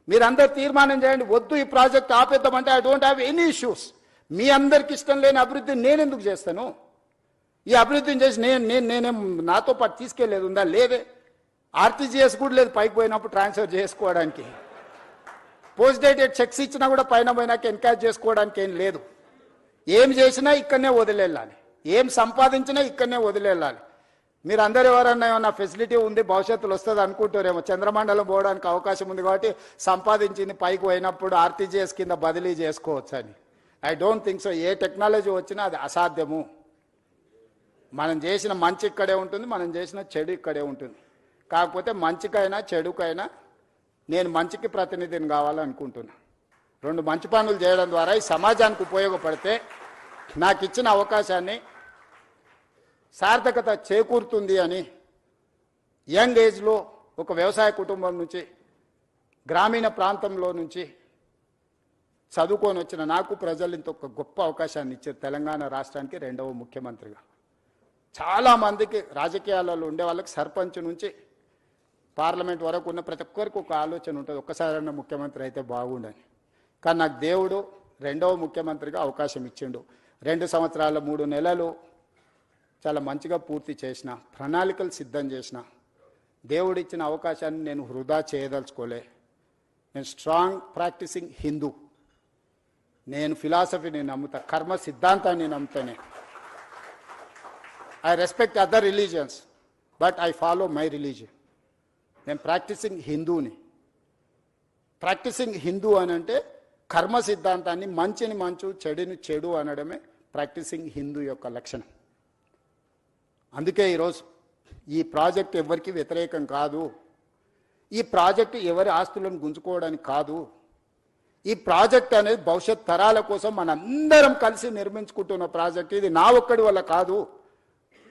మీరందరూ తీర్మానం చేయండి, వద్దు ఈ ప్రాజెక్ట్ ఆపేద్దామంటే I don't have any issues. మీ అందరికి ఇష్టం లేని అభివృద్ధిని నేను ఎందుకు చేస్తాను? ఈ అభివృద్ధిని చేసి నేనేం నాతో పాటు తీసుకెళ్లేదు ఉందా? లేదే. ఆర్టీజీఎస్ కూడా లేదు పైకి పోయినప్పుడు ట్రాన్స్ఫర్ చేసుకోవడానికి. పోస్ట్ డేటెడ్ చెక్స్ ఇచ్చినా కూడా పైన పోయినాక ఎన్కరేజ్ చేసుకోవడానికి ఏం లేదు. ఏం చేసినా ఇక్కడనే వదిలేయాలి, ఏం సంపాదించినా ఇక్కడనే వదిలేయాలి. మీరు అందరు ఎవరన్నా ఏమన్నా ఫెసిలిటీ ఉంది భవిష్యత్తులో వస్తుంది అనుకుంటారేమో. చంద్రమండలం పోవడానికి అవకాశం ఉంది కాబట్టి సంపాదించింది పైకి పోయినప్పుడు ఆర్టీజీఎస్ కింద బదిలీ చేసుకోవచ్చు అని. I don't think so. A technology వచ్చినా అది అసాధ్యము. మనం చేసిన మంచి ఇక్కడే ఉంటుంది, మనం చేసిన చెడు ఇక్కడే ఉంటుంది. కాకపోతే మంచికైనా చెడుకైనా నేను మంచికి ప్రతినిధిని కావాలనుకుంటున్నా. రెండు మంచి పనులు చేయడం ద్వారా ఈ సమాజానికి ఉపయోగపడితే నాకు ఇచ్చిన అవకాశాన్ని సార్థకత చేకూరుతుంది అని యంగ్ ఏజ్లో ఒక వ్యవసాయ కుటుంబం నుంచి గ్రామీణ ప్రాంతంలో నుంచి చదువుకొని వచ్చిన నాకు ప్రజలు ఇంత ఒక గొప్ప అవకాశాన్ని ఇచ్చారు. తెలంగాణ రాష్ట్రానికి 2వ ముఖ్యమంత్రిగా. చాలామందికి రాజకీయాలలో ఉండే వాళ్ళకి సర్పంచ్ నుంచి పార్లమెంట్ వరకు ఉన్న ప్రతి ఒక్కరికి ఒక ఆలోచన ఉంటుంది, ఒక్కసారైనా ముఖ్యమంత్రి అయితే బాగుండని. కానీ నాకు దేవుడు 2వ ముఖ్యమంత్రిగా అవకాశం ఇచ్చిండు. 2 సంవత్సరాల 3 నెలలు చాలా మంచిగా పూర్తి చేసిన, ప్రణాళికలు సిద్ధం చేసిన. దేవుడిచ్చిన అవకాశాన్ని నేను వృధా చేయదలుచుకోలే. నేను స్ట్రాంగ్ ప్రాక్టీసింగ్ హిందూ. నేను ఫిలాసఫీని నమ్ముతా, కర్మ సిద్ధాంతాన్ని నమ్ముతానే. I respect other religions but I follow my religion. నేను ప్రాక్టీసింగ్ హిందూని. ప్రాక్టీసింగ్ హిందూ అని అంటే కర్మ సిద్ధాంతాన్ని, మంచిని మంచు చెడుని చెడు అనడమే ప్రాక్టీసింగ్ హిందూ యొక్క లక్షణం. అందుకే ఈరోజు ఈ ప్రాజెక్ట్ ఎవరికి వ్యతిరేకం కాదు. ఈ ప్రాజెక్టు ఎవరి ఆస్తులను గుంజుకోవడానికి కాదు. ఈ ప్రాజెక్ట్ అనేది భవిష్యత్ తరాల కోసం మనందరం కలిసి నిర్మించుకుంటున్న ప్రాజెక్ట్. ఇది నా ఒక్కడి వల్ల కాదు.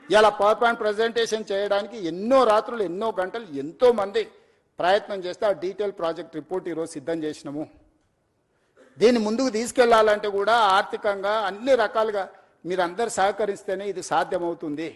ఇలా పవర్ పాయింట్ ప్రజెంటేషన్ చేయడానికి ఎన్నో రాత్రులు, ఎన్నో గంటలు, ఎంతో మంది ప్రయత్నం చేస్తే ఆ డీటెయిల్ ప్రాజెక్ట్ రిపోర్ట్ ఈరోజు సిద్ధం చేసినాము. దీన్ని ముందుకు తీసుకెళ్లాలంటే కూడా ఆర్థికంగా అన్ని రకాలుగా మీరందరూ సహకరిస్తేనే ఇది సాధ్యమవుతుంది.